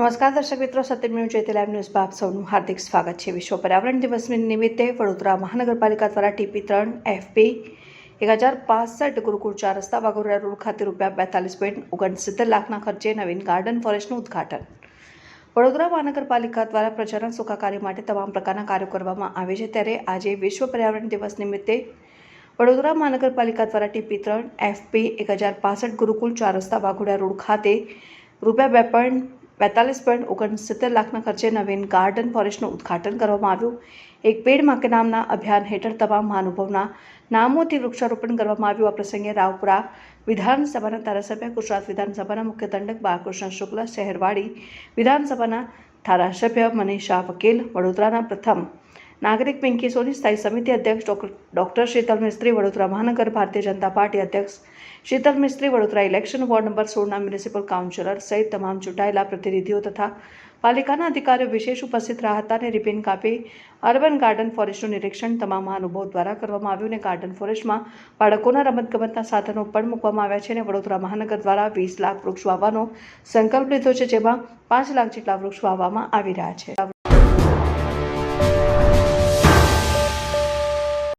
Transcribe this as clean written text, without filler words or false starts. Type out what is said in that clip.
નમસ્કાર દર્શક મિત્રો, સત્ય ન્યૂઝ જયતે લાઈવ ન્યૂઝમાં આપ સૌનું હાર્દિક સ્વાગત છે। વિશ્વ પર્યાવરણ દિવસ નિમિત્તે વડોદરા મહાનગરપાલિકા દ્વારા TP3 FP 1065 ગુરુકુળ 4 રસ્તા વાઘોડિયા રોડ ખાતે ₹42.69 લાખના ખર્ચે નવીન ગાર્ડન ફોરેસ્ટનું ઉદ્ઘાટન। વડોદરા મહાનગરપાલિકા દ્વારા પ્રજાના સુખાકારી માટે તમામ પ્રકારના કાર્યો કરવામાં આવે છે, ત્યારે આજે વિશ્વ પર્યાવરણ દિવસ નિમિત્તે વડોદરા મહાનગરપાલિકા દ્વારા TP3 FP 1065 ગુરુકુળ 4 રસ્તા વાઘોડિયા રોડ ખાતે ₹42.69 લાખના ખર્ચે નવીન ગાર્ડન ફોરેસ્ટનું ઉદ્ઘાટન કરવામાં આવ્યું। એક પેડ માં કે નામના અભિયાન હેઠળ તમામ મહાનુભાવોના નામોથી વૃક્ષારોપણ કરવામાં આવ્યું। આ પ્રસંગે રાવપુરા વિધાનસભાના ધારાસભ્ય, ગુજરાત વિધાનસભાના મુખ્ય દંડક બાલકૃષ્ણ શુક્લ, શહેરવાડી વિધાનસભાના ધારાસભ્ય મનીષા વકીલ, વડોદરાના પ્રથમ નાગરિક પિંકી સોની, સ્થાયી સમિતિ અધ્યક્ષ ડોક્ટર શીતલ મિસ્ત્રી, વડોદરા મહાનગર ભારતીય જનતા પાર્ટી અધ્યક્ષ Sheetal Mistry, Vadodara election ward number 16ના મ્યુનિસિપલ કાઉન્સિલર સહિત તમામ ચૂંટાયેલા પ્રતિનિધિઓ તથા પાલિકાના અધિકારીઓ વિશેષ ઉપસ્થિત રહ્યા હતા અને રિબિન કાપી અર્બન ગાર્ડન ફોરેસ્ટનું નિરીક્ષણ તમામ મહાનુભાવો દ્વારા કરવામાં આવ્યું અને ગાર્ડન ફોરેસ્ટમાં બાળકોના રમતગમતના સાધનો પણ મૂકવામાં આવ્યા છે અને વડોદરા મહાનગર દ્વારા 20 લાખ વૃક્ષ વાવવાનો સંકલ્પ લીધો છે, જેમાં 5 લાખ જેટલા વૃક્ષ વાવવામાં આવી રહ્યા છે।